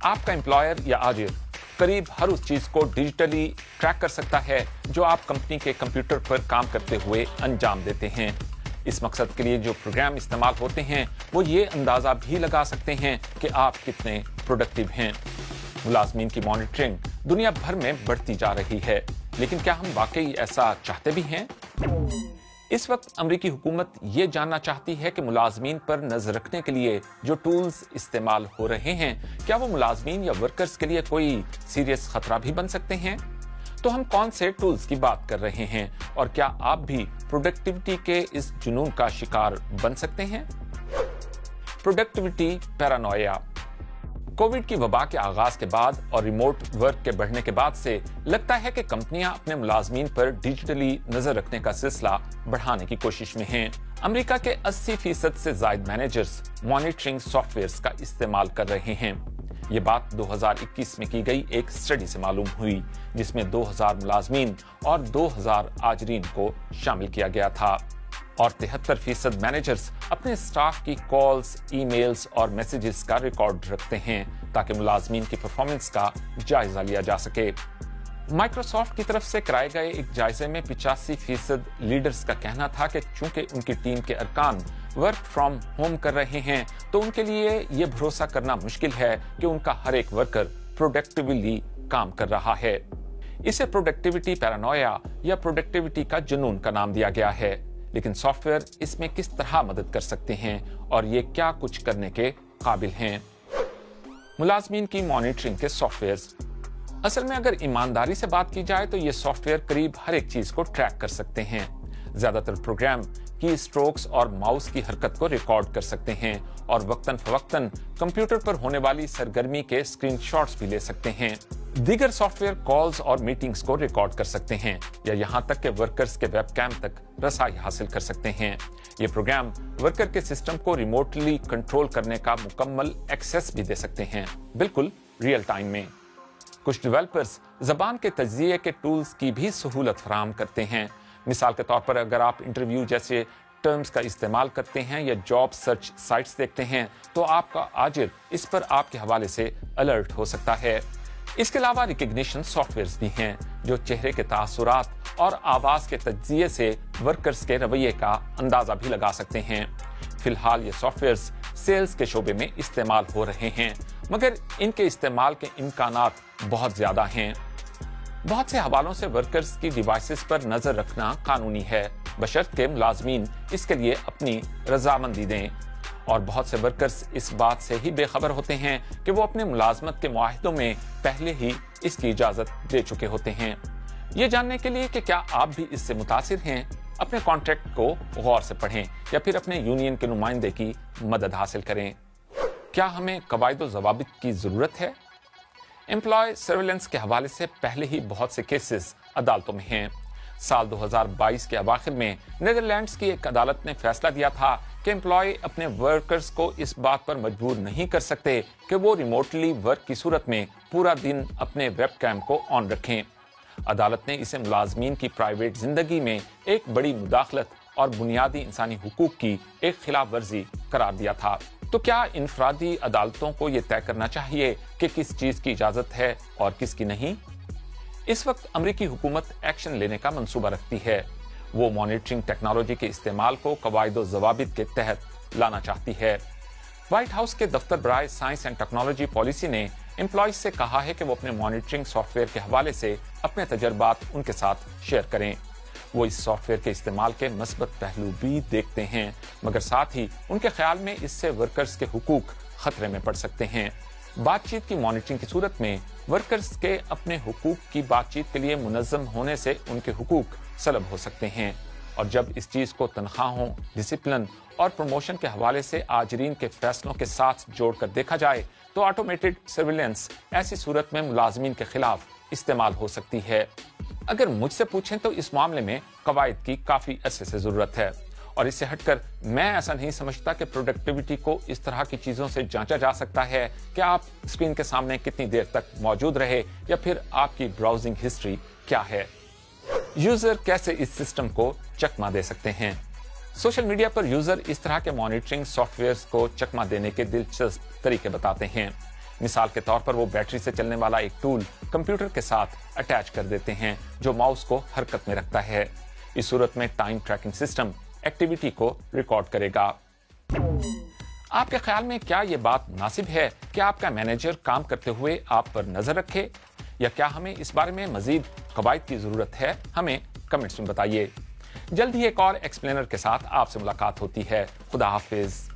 आपका एम्प्लॉयर या आजिर करीब हर उस चीज को डिजिटली ट्रैक कर सकता है जो आप कंपनी के कंप्यूटर पर काम करते हुए अंजाम देते हैं। इस मकसद के लिए जो प्रोग्राम इस्तेमाल होते हैं वो ये अंदाजा भी लगा सकते हैं कि आप कितने प्रोडक्टिव हैं। मुलाजमीन की मॉनिटरिंग दुनिया भर में बढ़ती जा रही है, लेकिन क्या हम वाकई ऐसा चाहते भी हैं? इस वक्त अमेरिकी हुकूमत ये जानना चाहती है कि मुलाजमीन पर नजर रखने के लिए जो टूल्स इस्तेमाल हो रहे हैं, क्या वो मुलाजमीन या वर्कर्स के लिए कोई सीरियस खतरा भी बन सकते हैं? तो हम कौन से टूल्स की बात कर रहे हैं और क्या आप भी प्रोडक्टिविटी के इस जुनून का शिकार बन सकते हैं? Productivity Paranoia. कोविड की वबा के आगाज के बाद और रिमोट वर्क के बढ़ने के बाद से लगता है कि कंपनियां अपने मुलाजमीन पर डिजिटली नजर रखने का सिलसिला बढ़ाने की कोशिश में हैं। अमेरिका के 80% से ज्यादा मैनेजर्स मॉनिटरिंग सॉफ्टवेयर्स का इस्तेमाल कर रहे हैं। ये बात 2021 में की गई एक स्टडी से मालूम हुई, जिसमें 2000 मुलाजमीन और 2000 आजरीन को शामिल किया गया था और 73% मैनेजर्स अपने स्टाफ की कॉल्स, ईमेल्स और मैसेजेस का रिकॉर्ड रखते हैं ताकि मुलाजमीन की परफॉर्मेंस का जायजा लिया जा सके। माइक्रोसॉफ्ट की तरफ से कराए गए एक जायजे में 85% लीडर्स का कहना था कि चूंकि उनकी टीम के अरकान वर्क फ्रॉम होम कर रहे हैं तो उनके लिए ये भरोसा करना मुश्किल है कि उनका हर एक वर्कर प्रोडक्टिवली काम कर रहा है। इसे प्रोडक्टिविटी पैरानोया या प्रोडक्टिविटी का जुनून का नाम दिया गया है, लेकिन सॉफ्टवेयर इसमें किस तरह मदद कर सकते हैं और ये क्या कुछ करने के काबिल हैं? मुलाजमीन की मॉनिटरिंग के सॉफ्टवेयर्स। असल में अगर ईमानदारी से बात की जाए तो ये सॉफ्टवेयर करीब हर एक चीज को ट्रैक कर सकते हैं। ज्यादातर प्रोग्राम की स्ट्रोक्स और माउस की हरकत को रिकॉर्ड कर सकते हैं और वक्तन फवक्तन कंप्यूटर पर होने वाली सरगर्मी के स्क्रीनशॉट्स भी ले सकते हैं। दीगर सॉफ्टवेयर कॉल्स और मीटिंग्स को रिकॉर्ड कर सकते हैं या यहाँ तक कि वर्कर्स के वेबकैम तक रसाई हासिल कर सकते हैं। ये प्रोग्राम वर्कर के सिस्टम को रिमोटली कंट्रोल करने का मुकम्मल एक्सेस भी दे सकते हैं, बिल्कुल रियल टाइम में। कुछ डेवलपर्स जबान के तज्जिए के टूल्स की भी सहूलत फराहम करते हैं। मिसाल के तौर पर अगर आप इंटरव्यू जैसे टर्म्स का इस्तेमाल करते हैं या जॉब सर्च साइट्स देखते हैं तो आपका आजिर इस पर आपके हवाले से अलर्ट हो सकता है। इसके अलावा रिकग्निशन सॉफ्टवेयर्स भी हैं जो चेहरे के तासुरात और आवाज के तज्जिए से वर्कर्स के रवैये का अंदाजा भी लगा सकते हैं। फिलहाल ये सॉफ्टवेयर्स सेल्स के शोबे में इस्तेमाल हो रहे हैं, मगर इनके इस्तेमाल के इम्कानात बहुत ज्यादा हैं। बहुत से हवालों से वर्कर्स की डिवाइसेस पर नजर रखना कानूनी है, बशर्त के मुलाजमीन इसके लिए अपनी रजामंदी दें। और बहुत से वर्कर्स इस बात से ही बेखबर होते हैं कि वो अपने मुलाजमत के मुआहिदों में पहले ही इसकी इजाजत दे चुके होते हैं। ये जानने के लिए कि क्या आप भी इससे मुतासिर हैं, अपने कॉन्ट्रैक्ट को गौर से पढ़ें या फिर अपने यूनियन के नुमाइंदे की मदद हासिल करें। क्या हमें कवायद व ज़वाबित की जरूरत है? एम्प्लॉय सर्विलेंस के हवाले से पहले ही बहुत से केसेस अदालतों में हैं। साल 2022 के अवाखिर में नीदरलैंड्स की एक अदालत ने फैसला दिया था कि एम्प्लॉय अपने वर्कर्स को इस बात पर मजबूर नहीं कर सकते कि वो रिमोटली वर्क की सूरत में पूरा दिन अपने वेबकैम को ऑन रखें। अदालत ने इसे मुलाजमीन की प्राइवेट जिंदगी में एक बड़ी मुदाखलत और बुनियादी इंसानी हुकूक की एक खिलाफ वर्जी करार दिया था। तो क्या इनफरादी अदालतों को यह तय करना चाहिए कि किस चीज की इजाजत है और किसकी नहीं? इस वक्त अमेरिकी हुकूमत एक्शन लेने का मंसूबा रखती है। वो मॉनिटरिंग टेक्नोलॉजी के इस्तेमाल को कवायद व ज़वाबित के तहत लाना चाहती है। व्हाइट हाउस के दफ्तर बराए साइंस एंड टेक्नोलॉजी पॉलिसी ने एम्प्लॉयज से कहा है कि वो अपने मॉनिटरिंग सॉफ्टवेयर के हवाले से अपने तजर्बात उनके साथ शेयर करें। वो इस सॉफ्टवेयर के इस्तेमाल के मस्बत पहलू भी देखते हैं, मगर साथ ही उनके ख्याल में इससे वर्कर्स के हुकूक खतरे में पड़ सकते हैं। बातचीत की मॉनिटरिंग की सूरत में वर्कर्स के अपने हुकूक की बातचीत के लिए मुनज़्ज़म होने से उनके हुकूक सलब हो सकते हैं, और जब इस चीज को तनख्वाहों, डिसिप्लिन और प्रमोशन के हवाले से आजरीन के फैसलों के साथ जोड़कर देखा जाए तो ऑटोमेटेड सर्विलेंस ऐसी सूरत में मुलाजमीन के खिलाफ इस्तेमाल हो सकती है। अगर मुझसे पूछें तो इस मामले में कवायद की काफी अरसे से जरूरत है, और इससे हटकर मैं ऐसा नहीं समझता कि प्रोडक्टिविटी को इस तरह की चीजों से जांचा जा सकता है कि आप स्क्रीन के सामने कितनी देर तक मौजूद रहे या फिर आपकी ब्राउजिंग हिस्ट्री क्या है। यूजर कैसे इस सिस्टम को चकमा दे सकते हैं? सोशल मीडिया पर यूजर इस तरह के मॉनिटरिंग सॉफ्टवेयर्स को चकमा देने के दिलचस्प तरीके बताते हैं। मिसाल के तौर पर वो बैटरी से चलने वाला एक टूल कंप्यूटर के साथ अटैच कर देते हैं जो माउस को हरकत में रखता है। इस सूरत में टाइम ट्रैकिंग सिस्टम एक्टिविटी को रिकॉर्ड करेगा। आपके ख्याल में क्या यह बात मुनासिब है कि आपका मैनेजर काम करते हुए आप पर नजर रखे, या क्या हमें इस बारे में मजीद कवायद की जरूरत है? हमें कमेंट्स में बताइए। जल्द ही एक और एक्सप्लेनर के साथ आपसे मुलाकात होती है। खुदा हाफिज।